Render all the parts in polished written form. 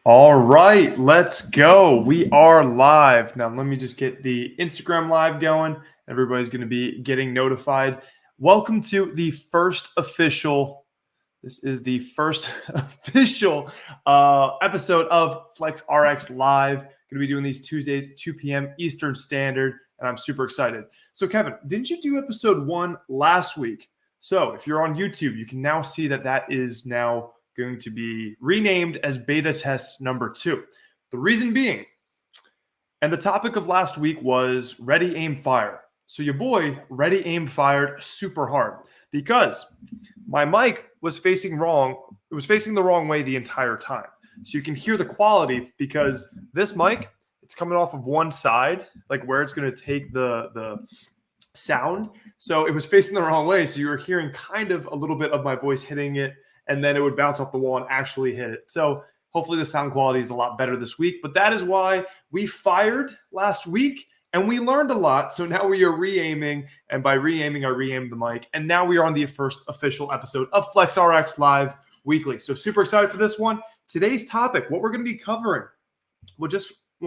All right, let's go. We are live. Now, let me just get the Instagram live going. Everybody's going to be getting notified. Welcome to the first official. This is the first official episode of Flex RX Live. Going to be doing these Tuesdays, 2 p.m. Eastern Standard, and I'm super excited. So, Kevin, didn't you do episode 1 last week? So, if you're on YouTube, you can now see that is now going to be renamed as beta test number 2. The reason being, and the topic of last week was ready, aim, fire. So your boy ready, aim, fired super hard because my mic was facing wrong. It was facing the wrong way the entire time. So you can hear the quality because this mic, it's coming off of one side, like where it's going to take the sound. So it was facing the wrong way. So you were hearing kind of a little bit of my voice hitting it, and then it would bounce off the wall and actually hit it. So hopefully the sound quality is a lot better this week. But that is why we fired last week and we learned a lot. So now we are re-aiming, and by re-aiming, I re-aimed the mic. And now we are on the first official episode of Flex RX Live Weekly. So super excited for this one. Today's topic, what we're going to be covering. Well,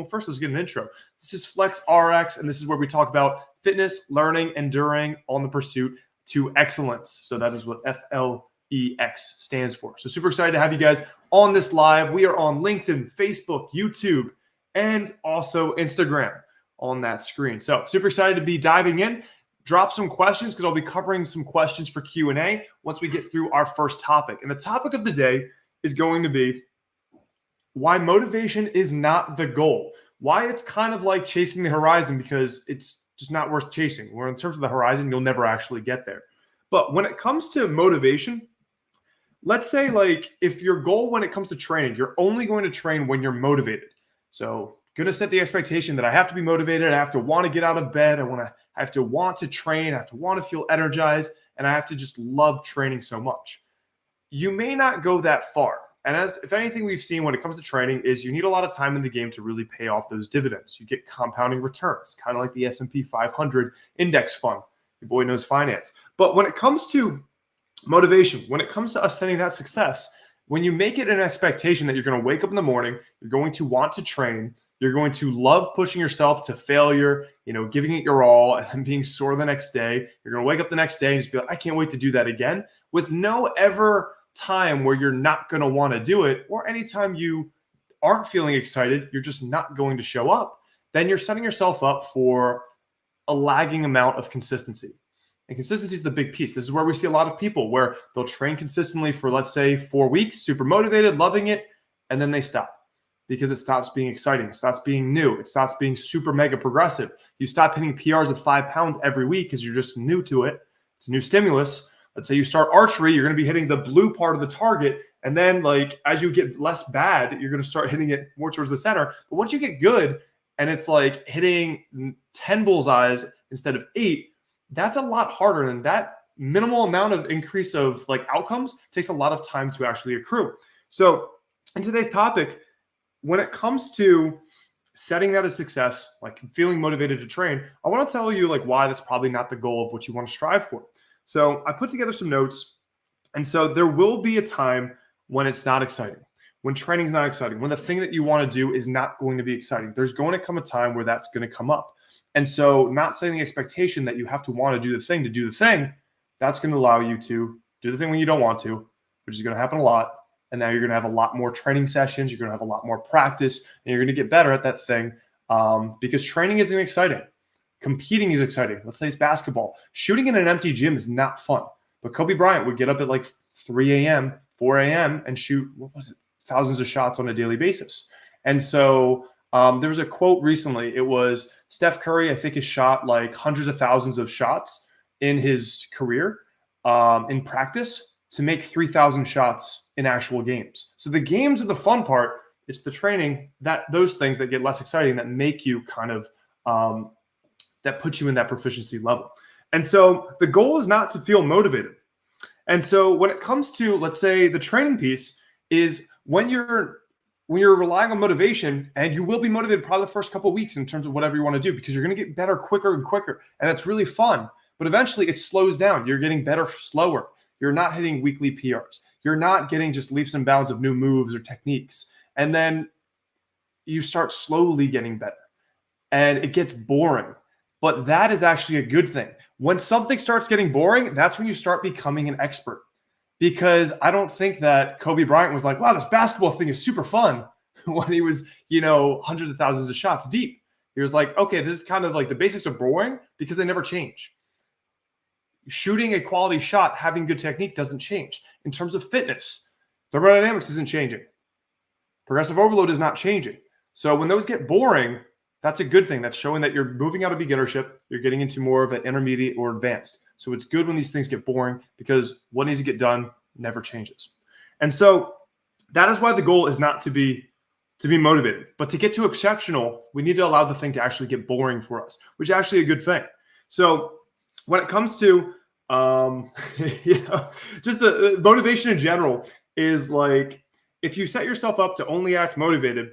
first let's get an intro. This is Flex RX, and this is where we talk about fitness, learning, enduring on the pursuit to excellence. So that is what FLEX stands for. So super excited to have you guys on this live. We are on LinkedIn, Facebook, YouTube, and also Instagram on that screen. So super excited to be diving in. Drop some questions because I'll be covering some questions for Q&A once we get through our first topic. And the topic of the day is going to be why motivation is not the goal. Why it's kind of like chasing the horizon because it's just not worth chasing. Where in terms of the horizon, you'll never actually get there. But when it comes to motivation, let's say like if your goal when it comes to training, you're only going to train when you're motivated. So going to set the expectation that I have to be motivated. I have to want to get out of bed. I have to want to train. I have to want to feel energized. And I have to just love training so much. You may not go that far. And if anything we've seen when it comes to training is you need a lot of time in the game to really pay off those dividends. You get compounding returns, kind of like the S&P 500 index fund. Your boy knows finance. But when it comes to motivation, when it comes to us setting that success, when you make it an expectation that you're going to wake up in the morning, you're going to want to train, you're going to love pushing yourself to failure, giving it your all and then being sore the next day. You're going to wake up the next day and just be like, I can't wait to do that again, with no ever time where you're not going to want to do it, or anytime you aren't feeling excited, you're just not going to show up, then you're setting yourself up for a lagging amount of consistency. And consistency is the big piece. This is where we see a lot of people where they'll train consistently for, let's say, 4 weeks, super motivated, loving it, and then they stop because it stops being exciting. It stops being new. It stops being super mega progressive. You stop hitting PRs of 5 pounds every week because you're just new to it. It's a new stimulus. Let's say you start archery, you're going to be hitting the blue part of the target. And then like as you get less bad, you're going to start hitting it more towards the center. But once you get good and it's like hitting 10 bullseyes instead of 8, that's a lot harder. And that minimal amount of increase of like outcomes takes a lot of time to actually accrue. So in today's topic, when it comes to setting that as success, like feeling motivated to train, I want to tell you like why that's probably not the goal of what you want to strive for. So I put together some notes. And so there will be a time when it's not exciting, when training's not exciting, when the thing that you want to do is not going to be exciting. There's going to come a time where that's going to come up. And so not setting the expectation that you have to want to do the thing, that's going to allow you to do the thing when you don't want to, which is going to happen a lot. And now you're going to have a lot more training sessions. You're going to have a lot more practice, and you're going to get better at that thing because training isn't exciting. Competing is exciting. Let's say it's basketball. Shooting in an empty gym is not fun. But Kobe Bryant would get up at like 3 a.m., 4 a.m. and shoot, thousands of shots on a daily basis. And so there was a quote recently. It was Steph Curry, I think, has shot like hundreds of thousands of shots in his career in practice to make 3,000 shots in actual games. So the games are the fun part. It's the training, those things that get less exciting that make you kind of that put you in that proficiency level. And so the goal is not to feel motivated. And so when it comes to, let's say, the training piece is when you're relying on motivation, and you will be motivated probably the first couple of weeks in terms of whatever you want to do, because you're going to get better quicker and quicker. And that's really fun. But eventually it slows down. You're getting better slower. You're not hitting weekly PRs. You're not getting just leaps and bounds of new moves or techniques. And then you start slowly getting better and it gets boring. But that is actually a good thing. When something starts getting boring, that's when you start becoming an expert. Because I don't think that Kobe Bryant was like, wow, this basketball thing is super fun when he was, hundreds of thousands of shots deep. He was like, okay, this is kind of like the basics are boring because they never change. Shooting a quality shot, having good technique doesn't change. In terms of fitness, thermodynamics isn't changing. Progressive overload is not changing. So when those get boring, that's a good thing. That's showing that you're moving out of beginnership. You're getting into more of an intermediate or advanced. So it's good when these things get boring because what needs to get done never changes. And so that is why the goal is not to be motivated, but to get to exceptional, we need to allow the thing to actually get boring for us, which is actually a good thing. So when it comes to just the motivation in general is like, if you set yourself up to only act motivated,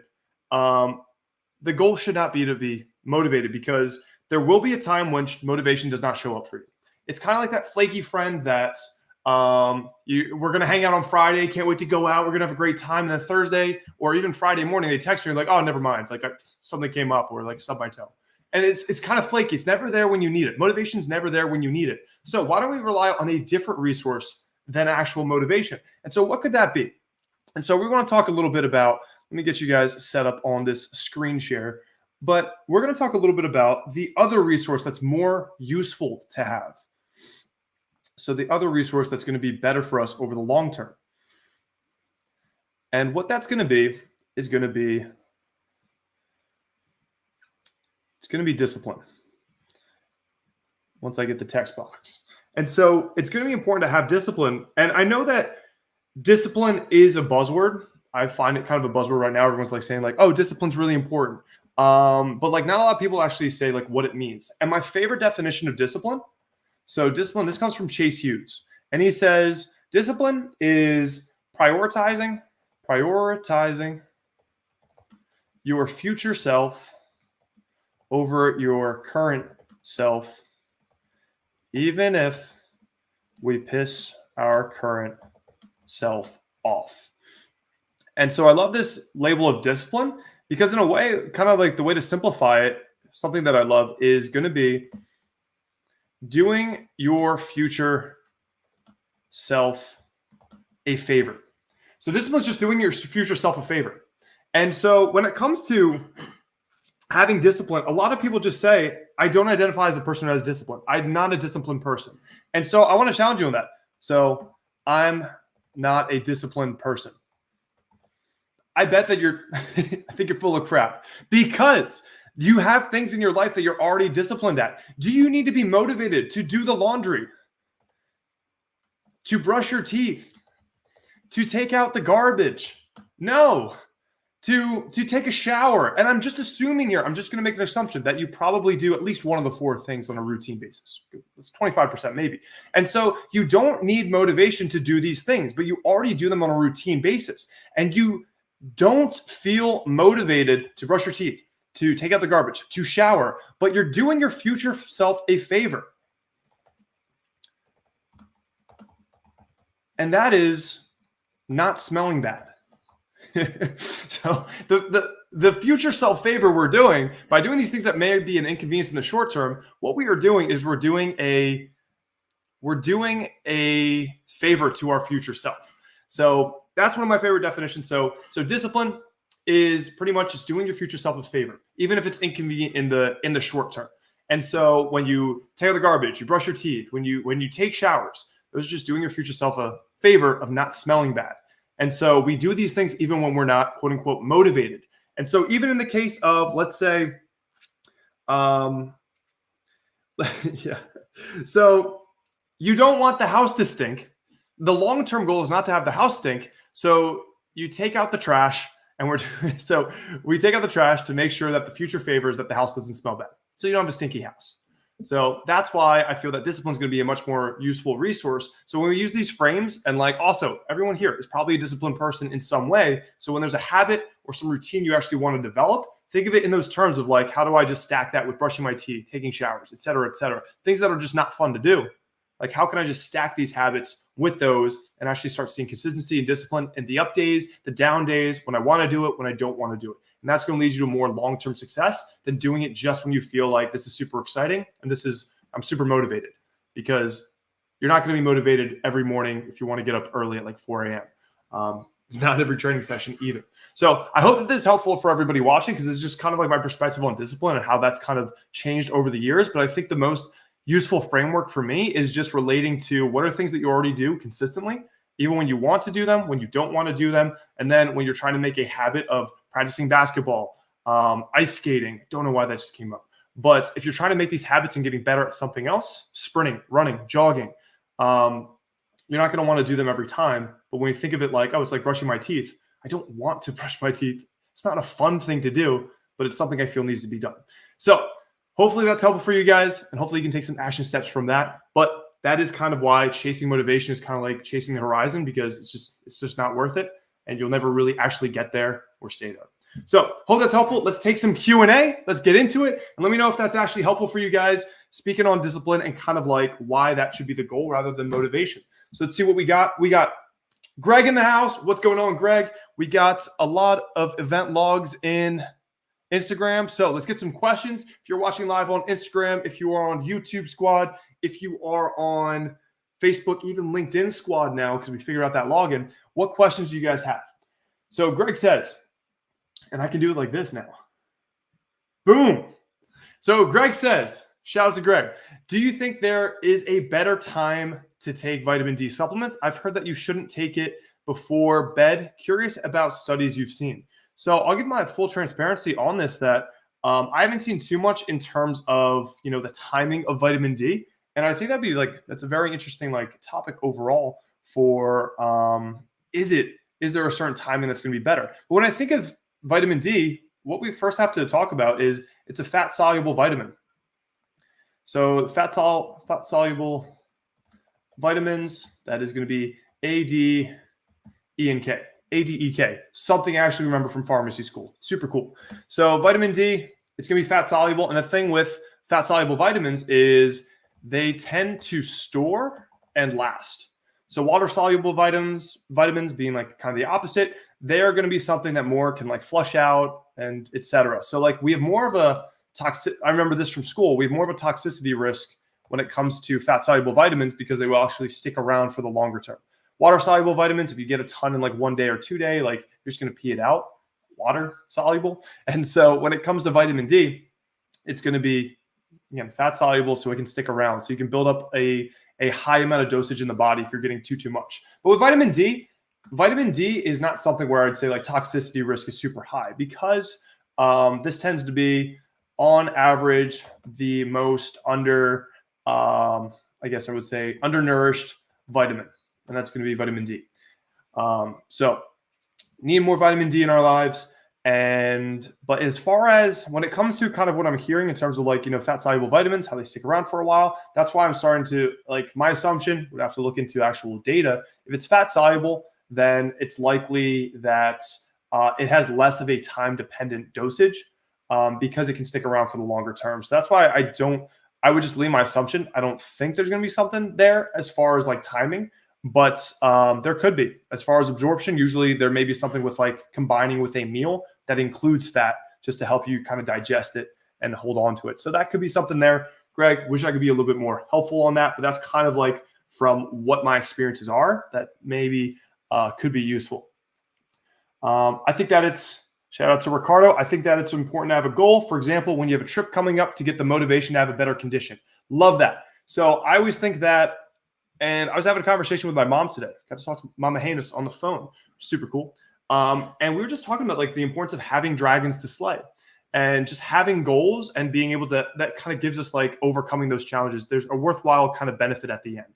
the goal should not be to be motivated because there will be a time when motivation does not show up for you. It's kind of like that flaky friend that we're going to hang out on Friday. Can't wait to go out. We're going to have a great time. And then Thursday or even Friday morning, they text you like, oh, never mind. It's like something came up or like stubbed my toe. And it's kind of flaky. It's never there when you need it. Motivation's never there when you need it. So why don't we rely on a different resource than actual motivation? And so what could that be? And so we want to talk a little bit about, let me get you guys set up on this screen share, but we're going to talk a little bit about the other resource that's more useful to have. So the other resource that's going to be better for us over the long term. And what that's going to be is going to be, it's going to be discipline. Once I get the text box. And so it's going to be important to have discipline. And I know that discipline is a buzzword. I find it kind of a buzzword right now. Everyone's like saying like, oh, discipline's really important. But like not a lot of people actually say like what it means. And my favorite definition of discipline, so discipline, this comes from Chase Hughes. And he says, discipline is prioritizing your future self over your current self, even if we piss our current self off. And so I love this label of discipline because in a way, kind of like the way to simplify it, something that I love is going to be doing your future self a favor. So discipline is just doing your future self a favor. And so when it comes to having discipline, a lot of people just say, I don't identify as a person who has discipline. I'm not a disciplined person. And so I want to challenge you on that. So I'm not a disciplined person. I bet that I think you're full of crap because you have things in your life that you're already disciplined at. Do you need to be motivated to do the laundry, to brush your teeth, to take out the garbage? No. To take a shower. And I'm just assuming here, I'm just going to make an assumption that you probably do at least one of the four things on a routine basis. It's 25% maybe. And so you don't need motivation to do these things, but you already do them on a routine basis. And you don't feel motivated to brush your teeth, to take out the garbage, to shower, but you're doing your future self a favor. And that is not smelling bad. So the future self favor we're doing by doing these things that may be an inconvenience in the short term, what we are doing is we're doing a favor to our future self. So that's one of my favorite definitions. So discipline is pretty much just doing your future self a favor, even if it's inconvenient in the short term. And so when you take out the garbage, you brush your teeth, when you take showers, those are just doing your future self a favor of not smelling bad. And so we do these things even when we're not, quote unquote, motivated. And so even in the case of, let's say, yeah, so you don't want the house to stink. The long-term goal is not to have the house stink. So you take out the trash and we take out the trash to make sure that the future favors that the house doesn't smell bad. So you don't have a stinky house. So that's why I feel that discipline is going to be a much more useful resource. So when we use these frames, and like also everyone here is probably a disciplined person in some way. So when there's a habit or some routine you actually want to develop, think of it in those terms of like, how do I just stack that with brushing my teeth, taking showers, et cetera, things that are just not fun to do. Like, how can I just stack these habits with those and actually start seeing consistency and discipline in the up days, the down days, when I want to do it, when I don't want to do it. And that's going to lead you to more long-term success than doing it just when you feel like this is super exciting and I'm super motivated, because you're not going to be motivated every morning if you want to get up early at like 4 a.m. Not every training session either. So I hope that this is helpful for everybody watching, because it's just kind of like my perspective on discipline and how that's kind of changed over the years. But I think the most useful framework for me is just relating to what are things that you already do consistently, even when you want to do them, when you don't want to do them. And then when you're trying to make a habit of practicing basketball, ice skating, don't know why that just came up. But if you're trying to make these habits and getting better at something else, sprinting, running, jogging, you're not going to want to do them every time. But when you think of it like, oh, it's like brushing my teeth, I don't want to brush my teeth. It's not a fun thing to do, but it's something I feel needs to be done. So hopefully that's helpful for you guys, and hopefully you can take some action steps from that. But that is kind of why chasing motivation is kind of like chasing the horizon, because it's just not worth it, and you'll never really actually get there or stay there. So hope that's helpful. Let's take some Q&A. Let's get into it, and let me know if that's actually helpful for you guys, speaking on discipline and kind of like why that should be the goal rather than motivation. So let's see what we got. We got Greg in the house. What's going on, Greg? We got a lot of event logs in Instagram. So let's get some questions. If you're watching live on Instagram, if you are on YouTube Squad, if you are on Facebook, even LinkedIn Squad now, because we figured out that login, what questions do you guys have? So Greg says, and I can do it like this now. Boom. So Greg says, shout out to Greg. Do you think there is a better time to take vitamin D supplements? I've heard that you shouldn't take it before bed. Curious about studies you've seen. So I'll give my full transparency on this, that I haven't seen too much in terms of, the timing of vitamin D. And I think that's a very interesting topic overall for, is there a certain timing that's going to be better? But when I think of vitamin D, what we first have to talk about is it's a fat soluble vitamin. So fat soluble vitamins, that is going to be ADEK, something I actually remember from pharmacy school. Super cool. So vitamin D, it's going to be fat soluble. And the thing with fat soluble vitamins is they tend to store and last. So water soluble vitamins being like kind of the opposite, they are going to be something that more can flush out and etc. So we have more of a I remember this from school. We have more of a toxicity risk when it comes to fat soluble vitamins, because they will actually stick around for the longer term. Water soluble vitamins, if you get a ton in 1 day or 2 day, you're just going to pee it out. Water soluble. And so when it comes to vitamin D, it's going to be fat soluble, so it can stick around. So you can build up a high amount of dosage in the body if you're getting too much. But with vitamin D is not something where I'd say toxicity risk is super high, because this tends to be on average the most undernourished vitamin, and that's going to be vitamin D. So need more vitamin D in our lives. But as far as when it comes to kind of what I'm hearing in terms of fat soluble vitamins, how they stick around for a while, that's why I'm starting to my assumption would have to look into actual data. If it's fat soluble, then it's likely that it has less of a time dependent dosage, because it can stick around for the longer term. So that's why I would just leave my assumption. I don't think there's going to be something there as far as timing, but there could be. As far as absorption, usually there may be something with combining with a meal that includes fat, just to help you kind of digest it and hold on to it. So that could be something there. Greg, wish I could be a little bit more helpful on that, but that's kind of from what my experiences are, that maybe could be useful. I think that shout out to Ricardo. I think that it's important to have a goal. For example, when you have a trip coming up, to get the motivation to have a better condition. Love that. So I always think that, and I was having a conversation with my mom today. Got to talk to Mama Hanus on the phone. Super cool. And we were just talking about the importance of having dragons to slay, and just having goals and being able to, that kind of gives us overcoming those challenges. There's a worthwhile kind of benefit at the end.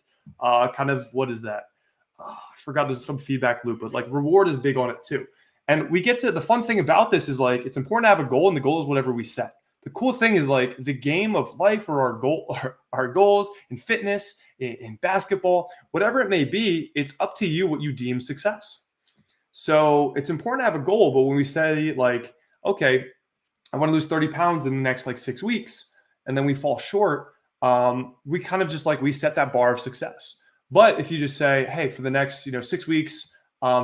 What is that? I forgot, there's some feedback loop, but reward is big on it too. And we get to the fun thing about this is it's important to have a goal, and the goal is whatever we set. The cool thing is the game of life, or our goals in fitness, in basketball, whatever it may be, it's up to you what you deem success. So it's important to have a goal, but when we say okay, I want to lose 30 pounds in the next 6 weeks, and then we fall short, we kind of just like we set that bar of success. But if you just say, hey, for the next 6 weeks,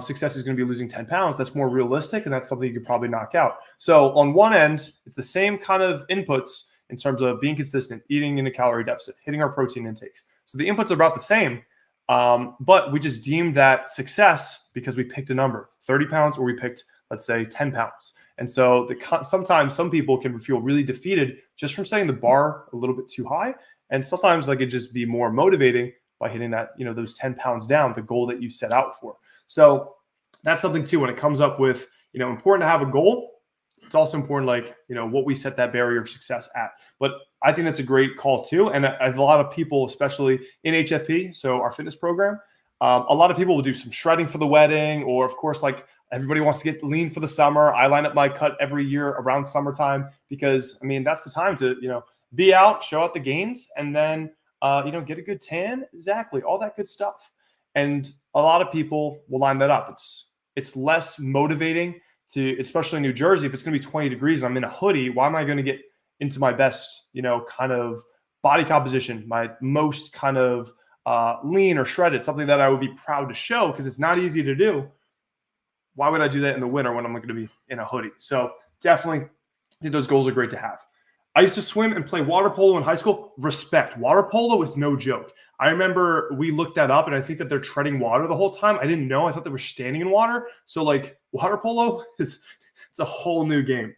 success is going to be losing 10 pounds, that's more realistic, and that's something you could probably knock out. So on one end, it's the same kind of inputs in terms of being consistent, eating in a calorie deficit, hitting our protein intakes. So the inputs are about the same, but we just deemed that success because we picked a number, 30 pounds, or we picked, let's say, 10 pounds. And so sometimes some people can feel really defeated just from setting the bar a little bit too high. And sometimes like it just be more motivating by hitting that, those 10 pounds down, the goal that you set out for. So that's something too, when it comes up with, important to have a goal. It's also important, like, what we set that barrier of success at. But I think that's a great call too. And a lot of people, especially in HFP, so our fitness program, a lot of people will do some shredding for the wedding, or of course, like everybody wants to get lean for the summer. I line up my cut every year around summertime because, that's the time to, be out, show out the gains, and then, get a good tan. Exactly. All that good stuff. And a lot of people will line that up. It's less motivating to, especially in New Jersey, if it's going to be 20 degrees and I'm in a hoodie, why am I going to get into my best, kind of body composition, my most kind of lean or shredded, something that I would be proud to show because it's not easy to do. Why would I do that in the winter when I'm going to be in a hoodie? So definitely, I think those goals are great to have. I used to swim and play water polo in high school. Respect. Water polo is no joke. I remember we looked that up, and I think that they're treading water the whole time. I didn't know. I thought they were standing in water. So, like, water polo, it's a whole new game.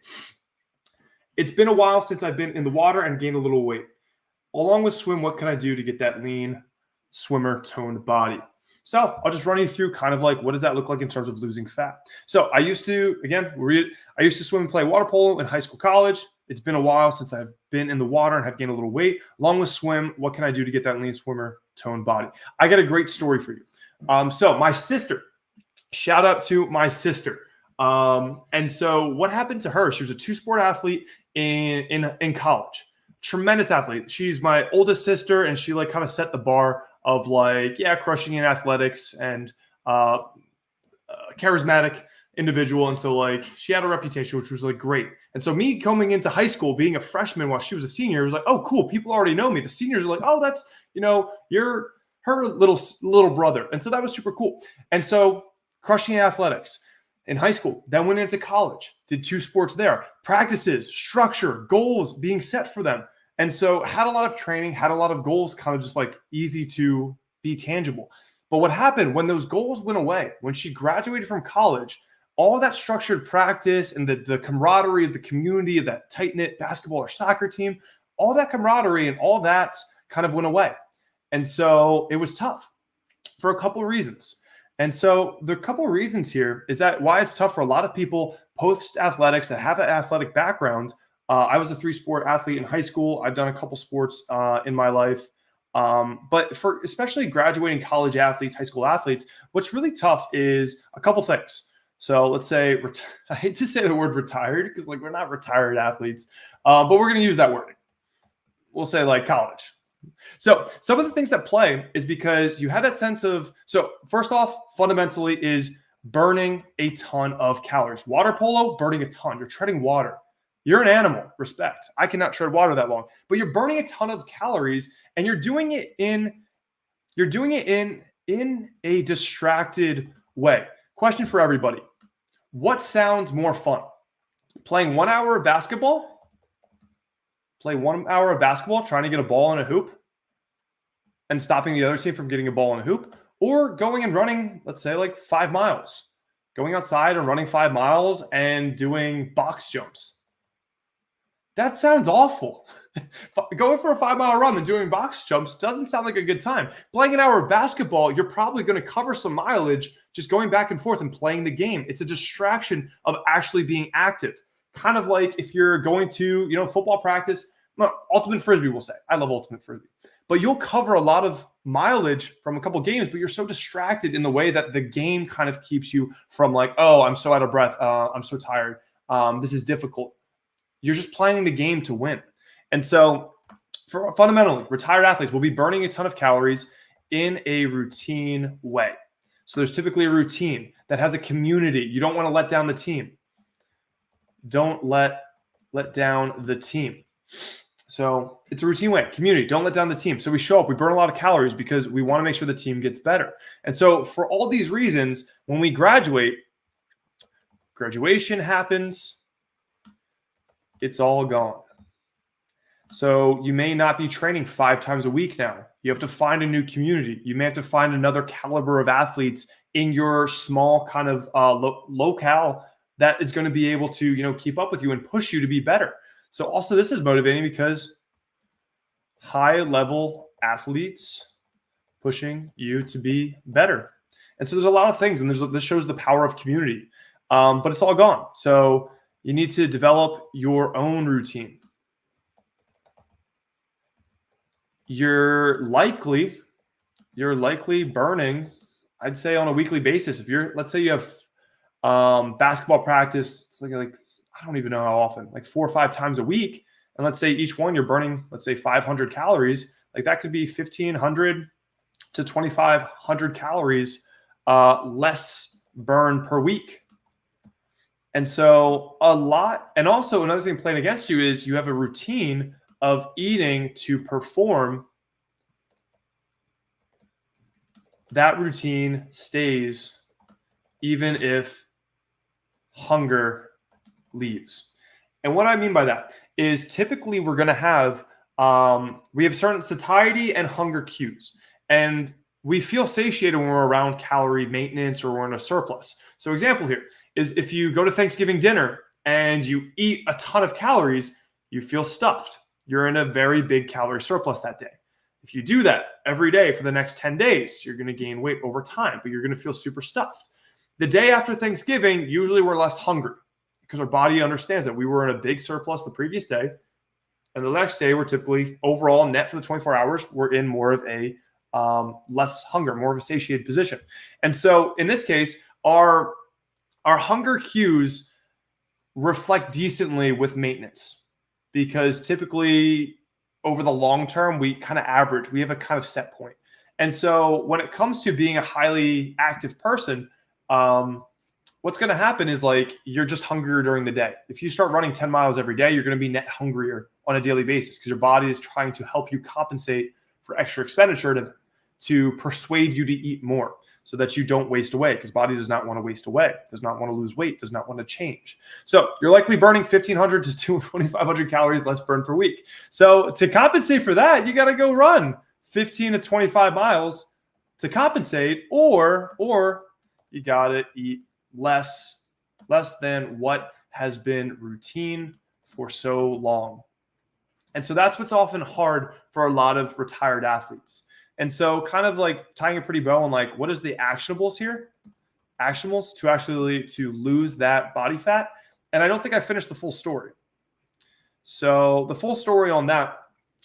It's been a while since I've been in the water and gained a little weight. Along with swim, what can I do to get that lean, swimmer toned body? So I'll just run you through kind of like what does that look like in terms of losing fat. So I used to swim and play water polo in high school, college. It's been a while since I've been in the water and have gained a little weight. Along with swim, what can I do to get that lean swimmer toned body? I got a great story for you. So my sister, shout out to my sister. And so what happened to her? She was a 2-sport athlete in college. Tremendous athlete. She's my oldest sister, and she like kind of set the bar of like, crushing in athletics and charismatic individual. And so like she had a reputation, which was like great. And so me coming into high school, being a freshman while she was a senior, it was like, oh, cool. People already know me. The seniors are like, oh, that's, you're her little brother. And so that was super cool. And so crushing in athletics in high school, then went into college, did 2 sports there, practices, structure, goals being set for them. And so had a lot of training, had a lot of goals, kind of just like easy to be tangible. But what happened when those goals went away, when she graduated from college, all that structured practice and the camaraderie of the community of that tight-knit basketball or soccer team, all that camaraderie and all that kind of went away. And so it was tough for a couple of reasons. And so the couple of reasons here is that why it's tough for a lot of people post-athletics that have that athletic background. I was a 3-sport athlete in high school. I've done a couple sports in my life. But for especially graduating college athletes, high school athletes, what's really tough is a couple things. So let's say, I hate to say the word retired because like we're not retired athletes, but we're going to use that word. We'll say like college. So some of the things that play is because you have that sense of, so first off, fundamentally is burning a ton of calories. Water polo, burning a ton. You're treading water. You're an animal, respect. I cannot tread water that long, but you're burning a ton of calories and you're doing it in a distracted way. Question for everybody. What sounds more fun? Playing 1 hour of basketball? Play 1 hour of basketball, trying to get a ball in a hoop and stopping the other team from getting a ball in a hoop, or going and running, let's say like 5 miles, going outside and running 5 miles and doing box jumps. That sounds awful. Going for a 5-mile run and doing box jumps doesn't sound like a good time. Playing an hour of basketball, you're probably going to cover some mileage just going back and forth and playing the game. It's a distraction of actually being active. Kind of like if you're going to, football practice, ultimate frisbee, we'll say. I love ultimate frisbee. But you'll cover a lot of mileage from a couple games, but you're so distracted in the way that the game kind of keeps you from like, oh, I'm so out of breath. I'm so tired. This is difficult. You're just playing the game to win. And so fundamentally, retired athletes will be burning a ton of calories in a routine way. So there's typically a routine that has a community. You don't want to let down the team. Don't let down the team. So it's a routine way. Community, don't let down the team. So we show up, we burn a lot of calories because we want to make sure the team gets better. And so for all these reasons, when we graduate, graduation happens, it's all gone. So you may not be training 5 times a week now. You have to find a new community. You may have to find another caliber of athletes in your small kind of locale that is going to be able to, keep up with you and push you to be better. So also this is motivating because high level athletes pushing you to be better. And so there's a lot of things, and this shows the power of community, but it's all gone. So you need to develop your own routine. You're likely burning, I'd say, on a weekly basis. If let's say you have basketball practice, it's like I don't even know how often, like 4 or 5 times a week. And let's say each one you're burning, let's say 500 calories, like that could be 1,500 to 2,500 calories less burn per week. And so a lot, and also another thing playing against you is you have a routine of eating to perform. That routine stays even if hunger leaves. And what I mean by that is typically we're going to have, we have certain satiety and hunger cues. And we feel satiated when we're around calorie maintenance or we're in a surplus. So example here is if you go to Thanksgiving dinner and you eat a ton of calories, you feel stuffed. You're in a very big calorie surplus that day. If you do that every day for the next 10 days, you're going to gain weight over time, but you're going to feel super stuffed. The day after Thanksgiving, usually we're less hungry because our body understands that we were in a big surplus the previous day. And the next day, we're typically overall net for the 24 hours, we're in more of a less hunger, more of a satiated position. And so in this case, our hunger cues reflect decently with maintenance because typically over the long term, we kind of average, we have a kind of set point. And so when it comes to being a highly active person, what's going to happen is like you're just hungrier during the day. If you start running 10 miles every day, you're going to be net hungrier on a daily basis because your body is trying to help you compensate for extra expenditure to persuade you to eat more so that you don't waste away, because body does not want to waste away, does not want to lose weight, does not want to change. So you're likely burning 1,500 to 2,500 calories less burn per week. So to compensate for that, you got to go run 15 to 25 miles to compensate, or you got to eat less than what has been routine for so long. And so that's what's often hard for a lot of retired athletes. And so kind of like tying a pretty bow on like, what is the actionables here? Actionables to lose that body fat. And I don't think I finished the full story. So the full story on that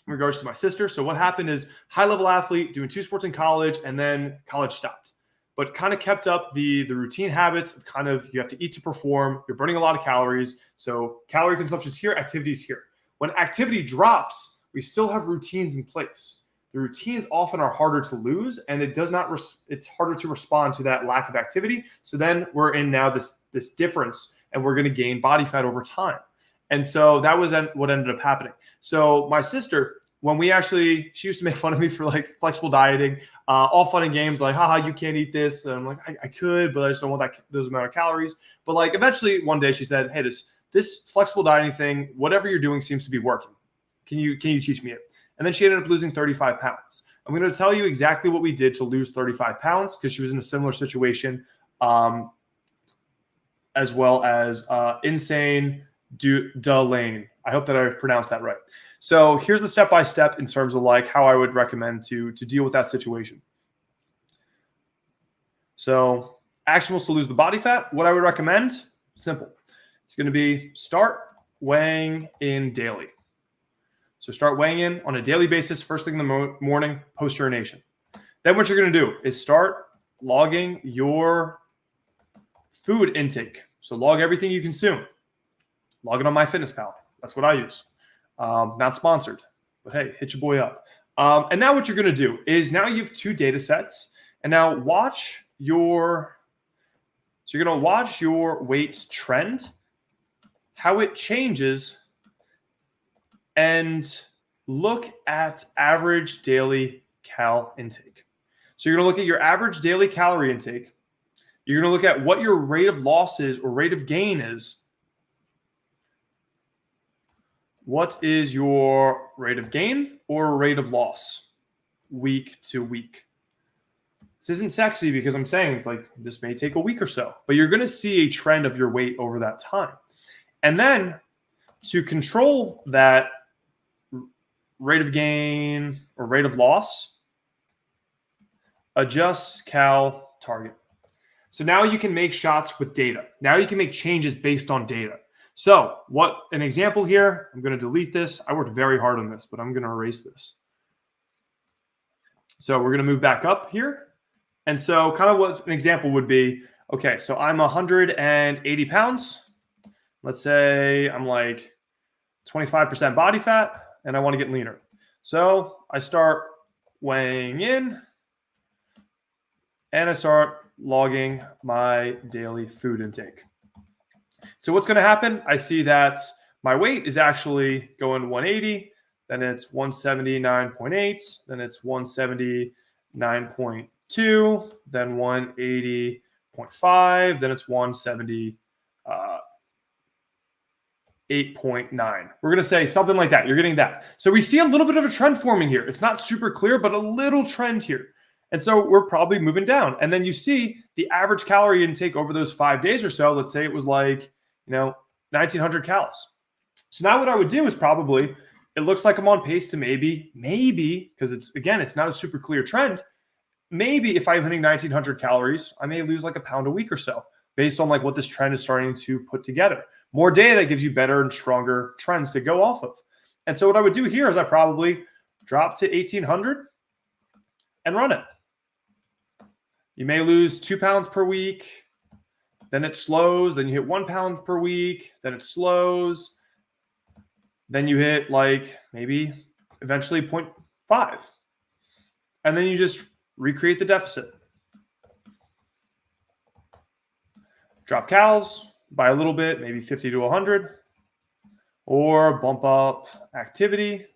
in regards to my sister. So what happened is high level athlete doing 2 sports in college, and then college stopped, but kind of kept up the routine habits of kind of, you have to eat to perform. You're burning a lot of calories. So calorie consumption is here, activities here. When activity drops, we still have routines in place. The routines often are harder to lose, and it's harder to respond to that lack of activity. So then we're in now this difference, and we're going to gain body fat over time. And so that was what ended up happening. So my sister, she used to make fun of me for like flexible dieting, all fun and games, like, haha, you can't eat this. And I'm like, I could, but I just don't want those amount of calories. But like eventually one day she said, hey, this flexible dieting thing, whatever you're doing seems to be working. Can you teach me it? And then she ended up losing 35 pounds. I'm going to tell you exactly what we did to lose 35 pounds because she was in a similar situation, as well as Insane Delane. I hope that I pronounced that right. So here's the step-by-step in terms of like how I would recommend to deal with that situation. So actionables to lose the body fat. What I would recommend, simple. It's going to be start weighing in daily. So start weighing in on a daily basis, first thing in the morning, post-urination. Then what you're going to do is start logging your food intake. So log everything you consume. Log it on MyFitnessPal. That's what I use. Not sponsored, but hey, hit your boy up. And now what you're going to do is now you have 2 data sets, and now you're going to watch your weight trend, how it changes, and look at average daily cal intake. So you're going to look at your average daily calorie intake. You're going to look at what your rate of loss is or rate of gain is. What is your rate of gain or rate of loss week to week? This isn't sexy because I'm saying it's like this may take a week or so, but you're going to see a trend of your weight over that time. And then to control that rate of gain or rate of loss, adjust cal target. So now you can make shots with data. Now you can make changes based on data. So what an example here, I'm going to delete this. I worked very hard on this, but I'm going to erase this. So we're going to move back up here. And so kind of what an example would be, okay, so I'm 180 pounds. Let's say I'm like 25% body fat and I want to get leaner. So I start weighing in and I start logging my daily food intake. So what's going to happen? I see that my weight is actually going 180, then it's 179.8, then it's 179.2, then 180.5, then it's 178.9. We're going to say something like that. You're getting that. So we see a little bit of a trend forming here. It's not super clear, but a little trend here. And so we're probably moving down. And then you see the average calorie intake over those 5 days or so. Let's say it was like, 1,900 calories. So now what I would do is probably, it looks like I'm on pace to maybe, because it's not a super clear trend. Maybe if I'm hitting 1,900 calories, I may lose like a pound a week or so based on like what this trend is starting to put together. More data gives you better and stronger trends to go off of. And so what I would do here is I probably drop to 1,800 and run it. You may lose 2 pounds per week. Then it slows. Then you hit 1 pound per week. Then it slows. Then you hit like maybe eventually 0.5. And then you just recreate the deficit. Drop calories by a little bit, maybe 50 to 100. Or bump up activity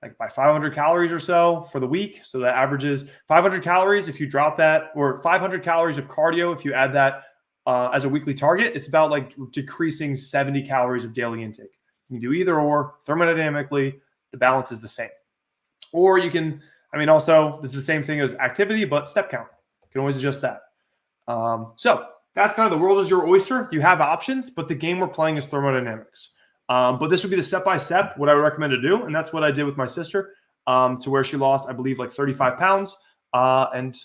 like by 500 calories or so for the week. So that averages 500 calories if you drop that, or 500 calories of cardio if you add that as a weekly target. It's about like decreasing 70 calories of daily intake. You can do either or. Thermodynamically, the balance is the same. Or you can, also, this is the same thing as activity, but step count. You can always adjust that. So that's kind of the world is your oyster. You have options, but the game we're playing is thermodynamics. But this would be the step-by-step, what I would recommend to do. And that's what I did with my sister to where she lost, I believe, like 35 pounds and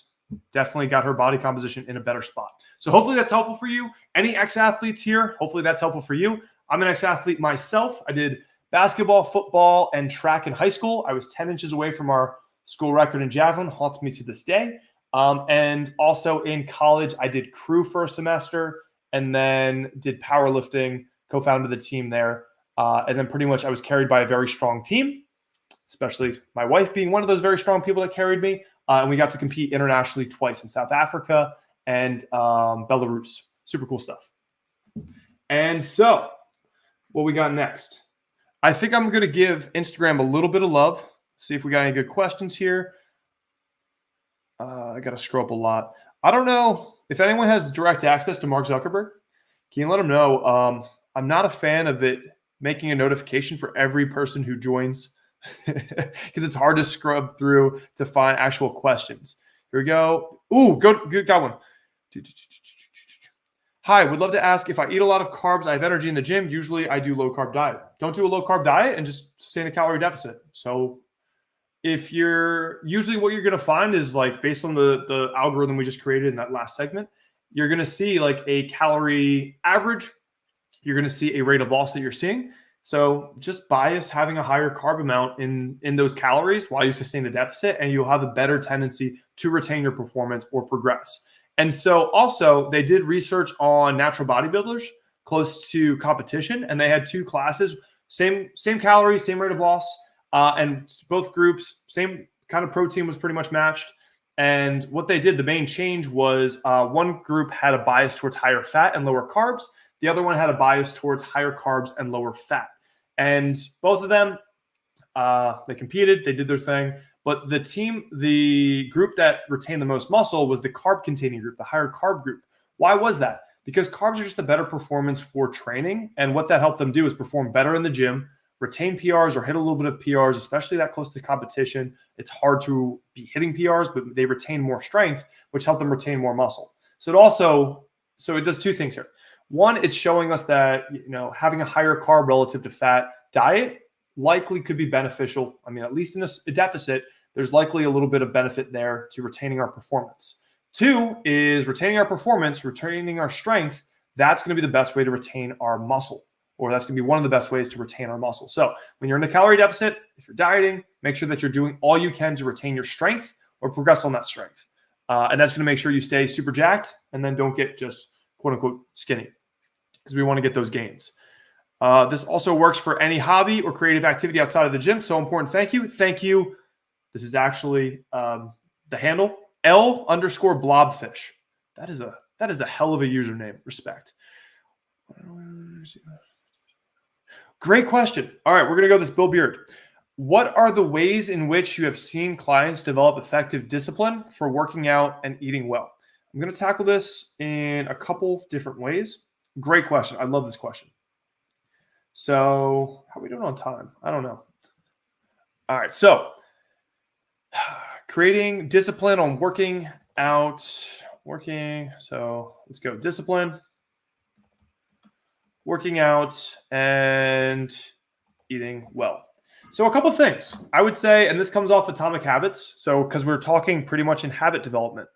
definitely got her body composition in a better spot. So hopefully that's helpful for you. Any ex-athletes here, hopefully that's helpful for you. I'm an ex-athlete myself. I did basketball, football, and track in high school. I was 10 inches away from our school record in javelin, haunts me to this day. And also in college, I did crew for a semester and then did powerlifting, co-founded the team there. And then pretty much I was carried by a very strong team, especially my wife being one of those very strong people that carried me. And we got to compete internationally twice in South Africa and Belarus. Super cool stuff. And so what we got next? I think I'm going to give Instagram a little bit of love. See if we got any good questions here. I got to scroll up a lot. I don't know if anyone has direct access to Mark Zuckerberg. Can you let him know? I'm not a fan of it making a notification for every person who joins because it's hard to scrub through to find actual questions. Here we go. Ooh, good, got one. Hi, would love to ask if I eat a lot of carbs, I have energy in the gym. Usually I do low carb diet. Don't do a low carb diet and just stay in a calorie deficit. So if you're usually what you're going to find is like based on the algorithm we just created in that last segment, you're going to see like a calorie average. You're going to see a rate of loss that you're seeing. So just bias having a higher carb amount in those calories while you sustain the deficit, and you'll have a better tendency to retain your performance or progress. And so also they did research on natural bodybuilders close to competition, and they had 2 classes, same calories, same rate of loss, and both groups, same kind of protein was pretty much matched. And what they did, the main change was one group had a bias towards higher fat and lower carbs. The other one had a bias towards higher carbs and lower fat. And both of them They competed, they did their thing. But the group that retained the most muscle was the carb-containing group, the higher carb group. Why was that? Because carbs are just a better performance for training. And what that helped them do is perform better in the gym, retain PRs or hit a little bit of PRs, especially that close to competition. It's hard to be hitting PRs, but they retain more strength, which helped them retain more muscle. So it does two things here. One, it's showing us that having a higher carb relative to fat diet likely could be beneficial. I mean, at least in a deficit, there's likely a little bit of benefit there to retaining our performance. Two is retaining our performance, retaining our strength. That's going to be the best way to retain our muscle, or that's going to be one of the best ways to retain our muscle. So when you're in a calorie deficit, if you're dieting, make sure that you're doing all you can to retain your strength or progress on that strength. And that's going to make sure you stay super jacked and then don't get just quote unquote skinny, because we want to get those gains. This also works for any hobby or creative activity outside of the gym. So important. Thank you. Thank you. This is actually the handle L_blobfish. That is a hell of a username. Respect. Great question. All right, we're going to go with this Bill Beard. What are the ways in which you have seen clients develop effective discipline for working out and eating well? I'm going to tackle this in a couple different ways. Great question. I love this question. So how are we doing on time? I don't know. All right. So creating discipline on working out, So let's go discipline, working out, and eating well. So a couple things I would say, and this comes off Atomic Habits. So because we're talking pretty much in habit development,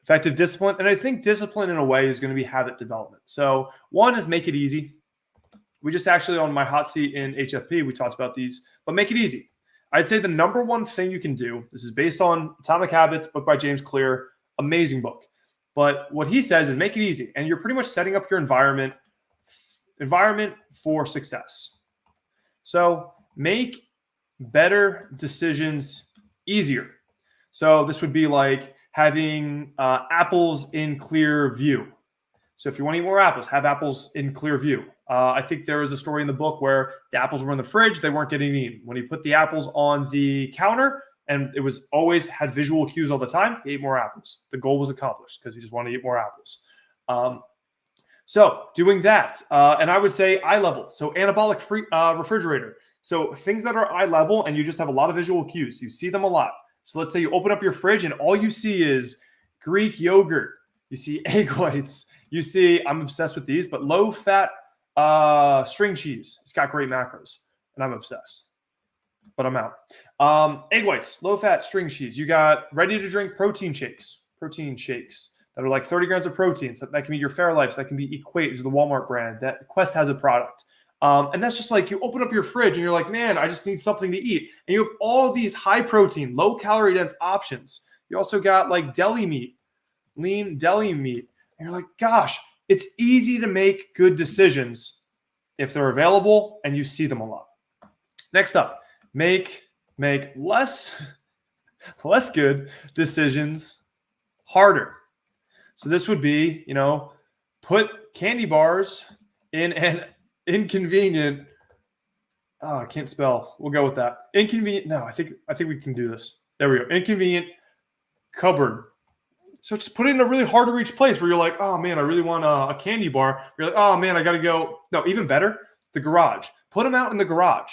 effective discipline. And I think discipline in a way is going to be habit development. So one is make it easy. We just actually on my hot seat in HFP, we talked about these, but make it easy. I'd say the number one thing you can do, this is based on Atomic Habits, book by James Clear, amazing book. But what he says is make it easy. And you're pretty much setting up your environment for success. So make better decisions easier. So this would be like having apples in clear view. So if you want to eat more apples, have apples in clear view. I think there was a story in the book where the apples were in the fridge, they weren't getting eaten. When he put the apples on the counter, and it was always had visual cues all the time, he ate more apples. The goal was accomplished because he just wanted to eat more apples. So doing that, and I would say eye level. So anabolic free refrigerator. So things that are eye level and you just have a lot of visual cues. You see them a lot. So let's say you open up your fridge and all you see is Greek yogurt. You see egg whites. You see, I'm obsessed with these, but low-fat string cheese. It's got great macros, and I'm obsessed. But I'm out. Egg whites, low-fat string cheese. You got ready-to-drink protein shakes that are like 30 grams of protein. So that can be your Fairlife. That can be Equate, which is the Walmart brand. That Quest has a product. And that's just like you open up your fridge and you're like, man, I just need something to eat. And you have all of these high-protein, low-calorie dense options. You also got like deli meat, lean deli meat. And you're like, gosh, it's easy to make good decisions if they're available and you see them a lot. Next up, make less good decisions harder. So this would be, put candy bars in an inconvenient. Oh, I can't spell. We'll go with that. Inconvenient. No, I think we can do this. There we go. Inconvenient cupboard. So just put it in a really hard to reach place where you're like, oh man, I really want a candy bar. You're like, oh man, I got to go. No, even better, the garage. Put them out in the garage.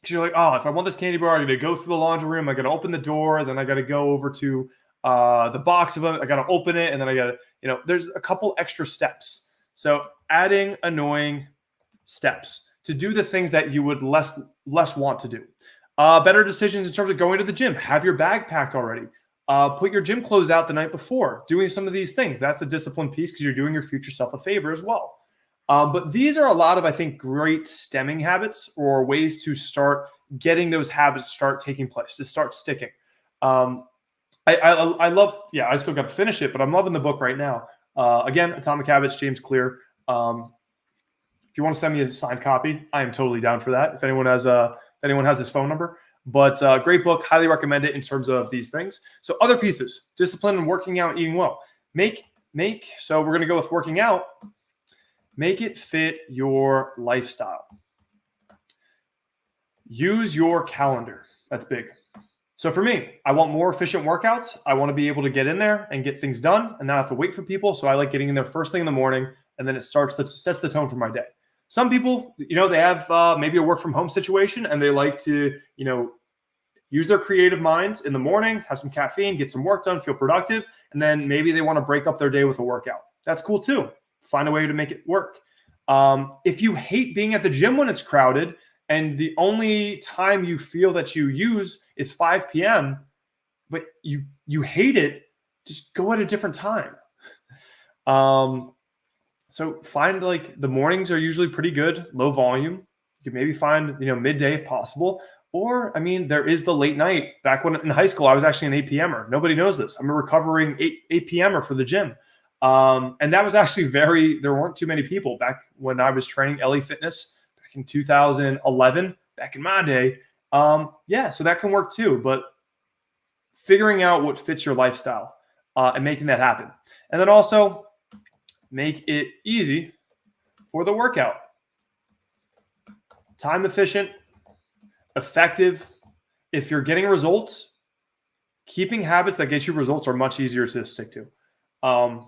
Because you're like, oh, if I want this candy bar, I got to go through the laundry room. I got to open the door. Then I got to go over to the box of them. I got to open it. And then I got to, there's a couple extra steps. So adding annoying steps to do the things that you would less want to do. Better decisions in terms of going to the gym. Have your bag packed already. Put your gym clothes out the night before. Doing some of these things. That's a discipline piece because you're doing your future self a favor as well. But these are a lot of, I think, great stemming habits or ways to start getting those habits to start taking place, to start sticking. I love, I still got to finish it, but I'm loving the book right now. Again, Atomic Habits, James Clear. If you want to send me a signed copy, I am totally down for that. If anyone has his phone number. But great book, highly recommend it in terms of these things. So other pieces, discipline and working out, eating well. So we're going to go with working out. Make it fit your lifestyle. Use your calendar. That's big. So for me, I want more efficient workouts. I want to be able to get in there and get things done and not have to wait for people. So I like getting in there first thing in the morning, and then it sets the tone for my day. Some people, they have maybe a work from home situation, and they like to, use their creative minds in the morning, have some caffeine, get some work done, feel productive, and then maybe they want to break up their day with a workout. That's cool too. Find a way to make it work. If you hate being at the gym when it's crowded, and the only time you feel that you use is 5 p.m., but you hate it, just go at a different time. So find the mornings are usually pretty good, low volume. You can maybe find, midday if possible. Or, there is the late night. Back when in high school, I was actually an 8 p.m.er. Nobody knows this. I'm a recovering 8 p.m.er for the gym. And that was actually there weren't too many people back when I was training LA Fitness back in 2011, back in my day. So that can work too. But figuring out what fits your lifestyle and making that happen. And then also make it easy for the workout. Time efficient, effective. If you're getting results, keeping habits that get you results are much easier to stick to.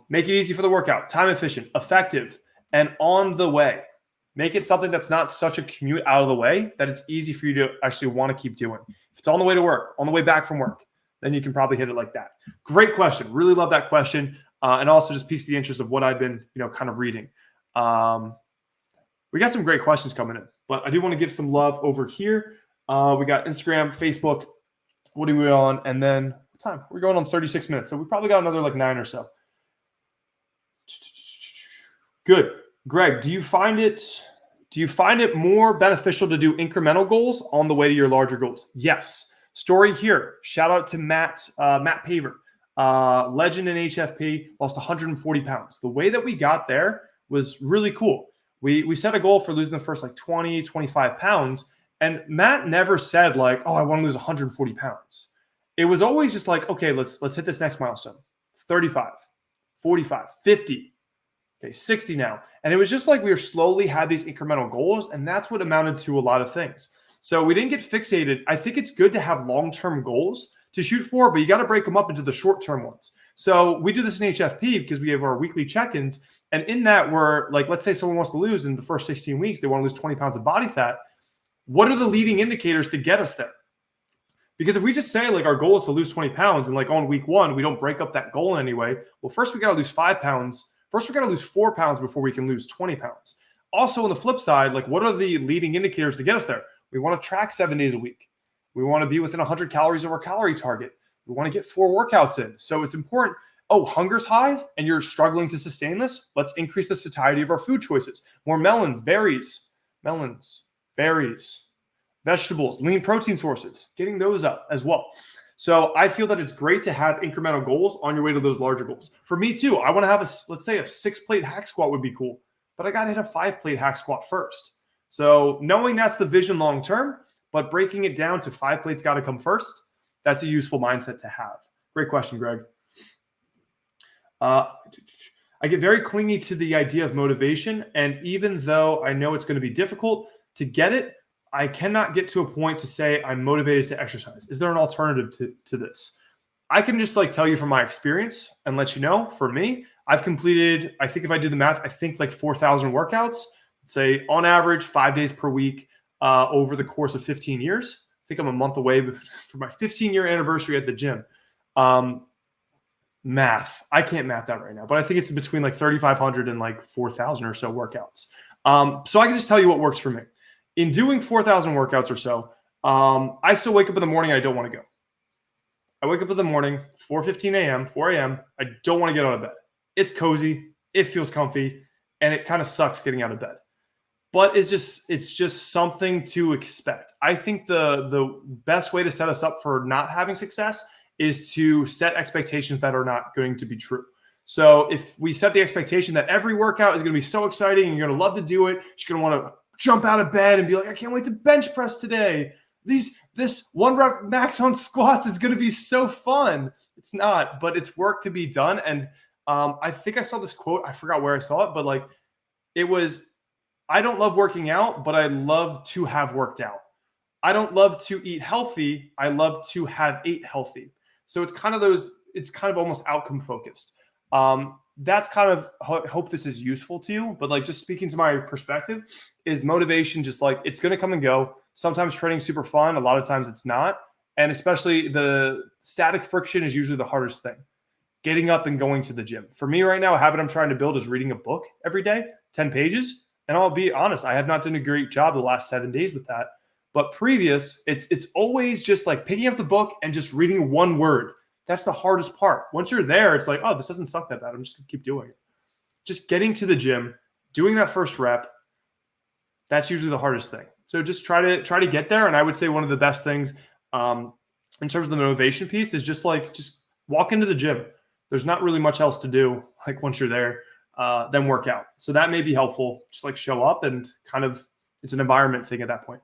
Make it easy for the workout, time efficient, effective, and on the way. Make it something that's not such a commute out of the way that it's easy for you to actually want to keep doing. If it's on the way to work, on the way back from work, then you can probably hit it like that. Great question. Really love that question. And also just piques the interest of what I've been, kind of reading. We got some great questions coming in, but I do want to give some love over here. We got Instagram, Facebook. What are we on? And then what time? We're going on 36 minutes. So we probably got another 9 or so. Good. Greg, do you find it more beneficial to do incremental goals on the way to your larger goals? Yes. Story here. Shout out to Matt Paver, legend in HFP, lost 140 pounds. The way that we got there was really cool. We set a goal for losing the first 20, 25 pounds. And Matt never said oh, I want to lose 140 pounds. It was always just okay, let's hit this next milestone. 35, 45, 50. Okay, 60 now. And it was just we were slowly had these incremental goals, and that's what amounted to a lot of things. So we didn't get fixated. I think it's good to have long-term goals to shoot for, but you got to break them up into the short-term ones. So we do this in HFP because we have our weekly check-ins. And in that, we're let's say someone wants to lose in the first 16 weeks, they want to lose 20 pounds of body fat. What are the leading indicators to get us there? Because if we just say our goal is to lose 20 pounds and on week 1, we don't break up that goal in any way. Well, first we got to lose 5 pounds. First, we got to lose 4 pounds before we can lose 20 pounds. Also, on the flip side, what are the leading indicators to get us there? We want to track 7 days a week. We want to be within 100 calories of our calorie target. We want to get 4 workouts in. So it's important. Oh, hunger's high and you're struggling to sustain this? Let's increase the satiety of our food choices. More melons, berries, vegetables, lean protein sources, getting those up as well. So I feel that it's great to have incremental goals on your way to those larger goals. For me too, I want to have let's say a 6-plate hack squat would be cool, but I got to hit a 5-plate hack squat first. So knowing that's the vision long-term, but breaking it down to 5 plates got to come first, that's a useful mindset to have. Great question, Greg. I get very clingy to the idea of motivation. And even though I know it's going to be difficult to get it, I cannot get to a point to say I'm motivated to exercise. Is there an alternative to this? I can just tell you from my experience and let you know, for me, I've completed, I think if I do the math, I think 4,000 workouts, say on average 5 days per week over the course of 15 years. I think I'm a month away for my 15-year anniversary at the gym. Math. I can't math that right now, but I think it's between 3,500 and 4,000 or so workouts. So I can just tell you what works for me. In doing 4,000 workouts or so, I still wake up in the morning. I don't want to go. I wake up in the morning, 4:15 a.m., 4 a.m. I don't want to get out of bed. It's cozy. It feels comfy. And it kind of sucks getting out of bed. But it's just something to expect. I think the best way to set us up for not having success is to set expectations that are not going to be true. So if we set the expectation that every workout is going to be so exciting and you're going to love to do it, you're going to want to jump out of bed and be I can't wait to bench press today. This 1 rep max on squats is going to be so fun. It's not, but it's work to be done. And I think I saw this quote. I forgot where I saw it, but it was, I don't love working out, but I love to have worked out. I don't love to eat healthy. I love to have ate healthy. So it's kind of almost outcome focused. That's kind of hope this is useful to you. But like just speaking to my perspective, is motivation just like it's going to come and go. Sometimes training's super fun. A lot of times it's not. And especially the static friction is usually the hardest thing. Getting up and going to the gym. For me right now, a habit I'm trying to build is reading a book every day, 10 pages. And I'll be honest, I have not done a great job the last 7 days with that. But previous, it's always just like picking up the book and just reading one word. That's the hardest part. Once you're there, it's like, oh, this doesn't suck that bad. I'm just gonna keep doing it. Just getting to the gym, doing that first rep, that's usually the hardest thing. So just try to get there. And I would say one of the best things in terms of the motivation piece is just walk into the gym. There's not really much else to do like once you're there, then work out. So that may be helpful. Just like show up and kind of it's an environment thing at that point.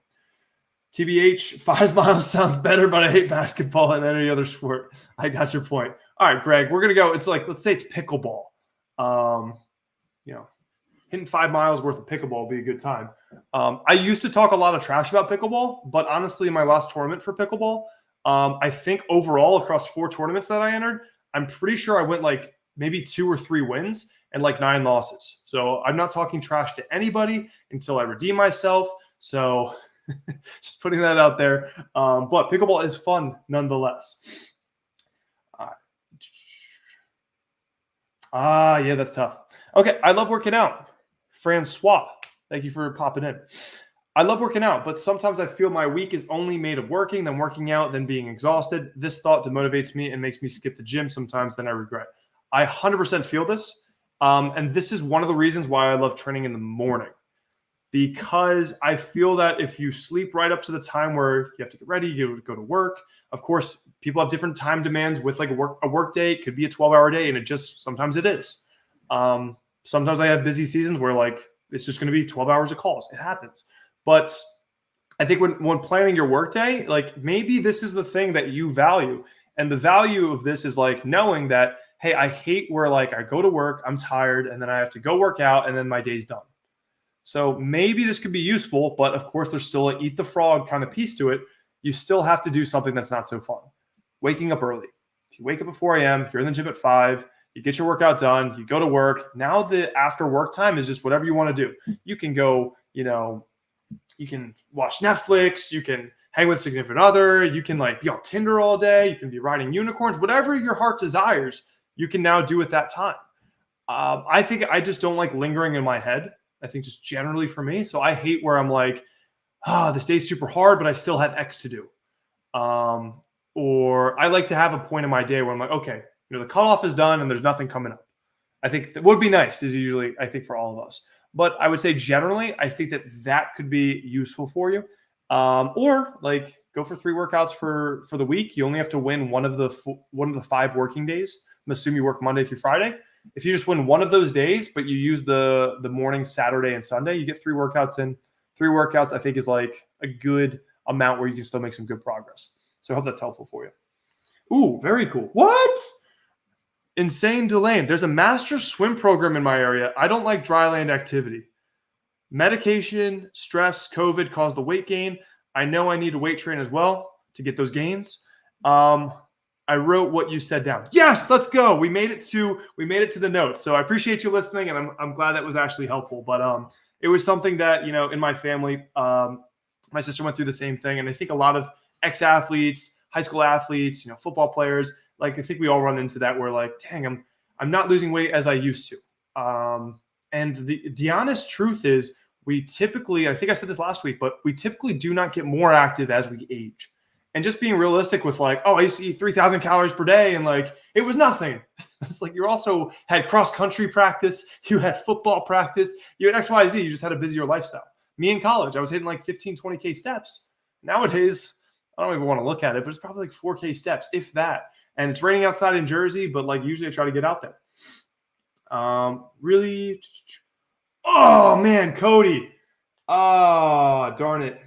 TBH, 5 miles sounds better, but I hate basketball and any other sport. I got your point. All right, Greg, we're gonna go. It's like let's say it's pickleball. Hitting 5 miles worth of pickleball would be a good time. I used to talk a lot of trash about pickleball, but honestly, in my last tournament for pickleball, I think overall across 4 tournaments that I entered, I'm pretty sure I went like maybe 2 or 3 wins and like 9 losses. So I'm not talking trash to anybody until I redeem myself. So just putting that out there. But pickleball is fun nonetheless. Yeah, that's tough. Okay, I love working out. Francois, thank you for popping in. I love working out, but sometimes I feel my week is only made of working, then working out, then being exhausted. This thought demotivates me and makes me skip the gym sometimes, then I regret. I 100% feel this. And this is one of the reasons why I love training in the morning. Because I feel that if you sleep right up to the time where you have to get ready, you go to work. Of course, people have different time demands with like a work day. It could be a 12-hour day, and sometimes it is. Sometimes I have busy seasons where like it's just going to be 12 hours of calls. It happens. But I think when planning your workday, like maybe this is the thing that you value. And the value of this is like knowing that, hey, I hate where like I go to work, I'm tired, and then I have to go work out, and then my day's done. So maybe this could be useful, but of course there's still an eat the frog kind of piece to it. You still have to do something that's not so fun. Waking up early. If you wake up at 4 a.m., you're in the gym at 5, you get your workout done, you go to work. Now the after work time is just whatever you want to do. You can go, you can watch Netflix, you can hang with a significant other, you can like be on Tinder all day, you can be riding unicorns, whatever your heart desires, you can now do at that time. I think I just don't like lingering in my head. I think just generally for me. So I hate where I'm like, this day's super hard, but I still have X to do. Or I like to have a point in my day where I'm like, okay, the cutoff is done and there's nothing coming up. I think that would be nice is usually, I think for all of us. But I would say generally, I think that could be useful for you. Or like go for 3 workouts for the week. You only have to win one of the 5 working days. I'm assuming you work Monday through Friday. If you just win one of those days, but you use the morning, Saturday, and Sunday, you get 3 workouts in. 3 workouts, I think, is like a good amount where you can still make some good progress. So I hope that's helpful for you. Ooh, very cool. What? Insane Delane. There's a master swim program in my area. I don't like dry land activity. Medication, stress, COVID caused the weight gain. I know I need to weight train as well to get those gains. I wrote what you said down. Yes, let's go. We made it to the notes. So I appreciate you listening, and I'm glad that was actually helpful. But it was something that in my family, my sister went through the same thing, and I think a lot of ex-athletes, high school athletes, football players, like I think we all run into that. Where like, dang, I'm not losing weight as I used to. And the honest truth is, we typically, I think I said this last week, but we typically do not get more active as we age. And just being realistic with like, oh, I used to eat 3,000 calories per day and like, it was nothing. It's like you also had cross-country practice. You had football practice. You had XYZ. You just had a busier lifestyle. Me in college, I was hitting like 15, 20K steps. Nowadays, I don't even want to look at it, but it's probably like 4K steps, if that. And it's raining outside in Jersey, but like usually I try to get out there. Really? Oh, man, Cody. Oh, darn it.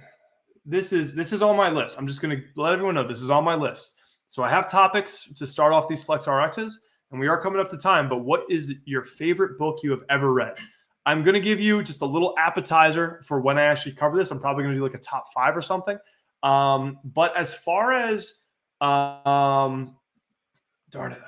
This is on my list. I'm just going to let everyone know this is on my list. So I have topics to start off these Flex RXs, and we are coming up to time, but what is your favorite book you have ever read? I'm going to give you just a little appetizer for when I actually cover this. I'm probably going to do like a top 5 or something. But as far as darn it,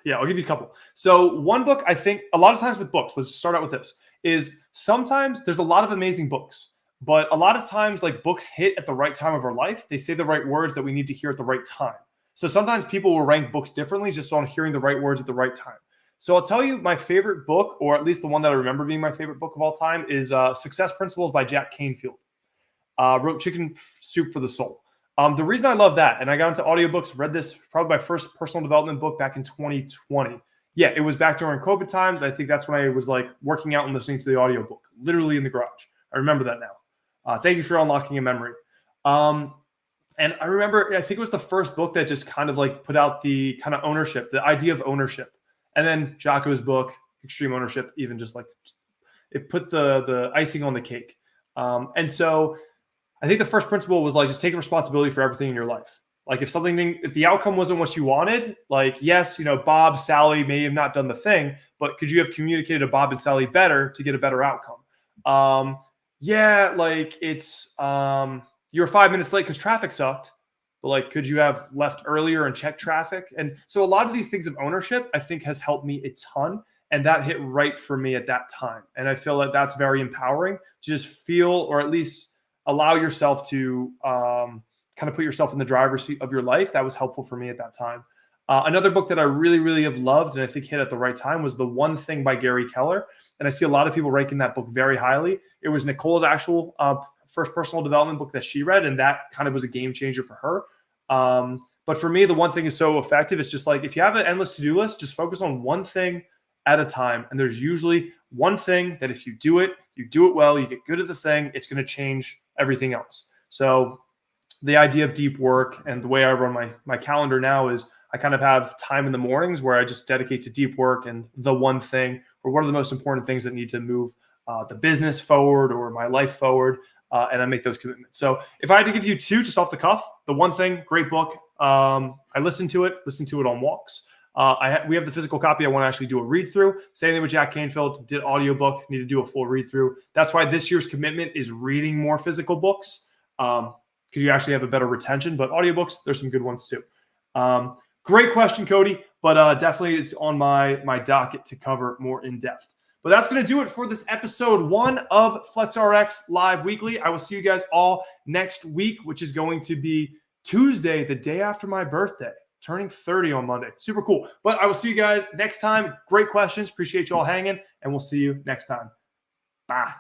yeah, I'll give you a couple. So one book, I think a lot of times with books, let's start out with this, is sometimes there's a lot of amazing books, but a lot of times like books hit at the right time of our life. They say the right words that we need to hear at the right time. So sometimes people will rank books differently just on hearing the right words at the right time. So I'll tell you my favorite book, or at least the one that I remember being my favorite book of all time, is Success Principles by Jack Canfield. Wrote Chicken Soup for the Soul. The reason I love that, and I got into audiobooks, read this, probably my first personal development book back in 2020. Yeah, it was back during COVID times. I think that's when I was like working out and listening to the audiobook, literally in the garage. I remember that now. Thank you for unlocking a memory. And I remember, I think it was the first book that just kind of like put out the kind of ownership, the idea of ownership. And then Jocko's book, Extreme Ownership, even just like it put the icing on the cake. And so I think the first principle was like, just take responsibility for everything in your life. Like if the outcome wasn't what you wanted, like, yes, Bob, Sally may have not done the thing, but could you have communicated to Bob and Sally better to get a better outcome? Yeah, like it's, you were 5 minutes late because traffic sucked, but like, could you have left earlier and checked traffic? And so a lot of these things of ownership, I think has helped me a ton. And that hit right for me at that time. And I feel like that's very empowering to just feel, or at least allow yourself to kind of put yourself in the driver's seat of your life. That was helpful for me at that time. Another book that I really, really have loved and I think hit at the right time was The One Thing by Gary Keller. And I see a lot of people ranking that book very highly. It was Nicole's actual first personal development book that she read, and that kind of was a game changer for her. But for me, The One Thing is so effective. It's just like if you have an endless to-do list, just focus on one thing at a time. And there's usually one thing that if you do it well, you get good at the thing, it's going to change everything else. So the idea of deep work and the way I run my calendar now is I kind of have time in the mornings where I just dedicate to deep work and the one thing, or what are the most important things that need to move the business forward or my life forward. And I make those commitments. So if I had to give you two just off the cuff, The One Thing, great book. I listened to it on walks. We have the physical copy. I want to actually do a read through. Same thing with Jack Canfield, did audiobook, need to do a full read through. That's why this year's commitment is reading more physical books because you actually have a better retention. But audiobooks, there's some good ones too. Great question, Cody, but definitely it's on my docket to cover more in depth. But that's going to do it for this episode 1 of FlexRx Live Weekly. I will see you guys all next week, which is going to be Tuesday, the day after my birthday. Turning 30 on Monday. Super cool. But I will see you guys next time. Great questions. Appreciate you all hanging, and we'll see you next time. Bye.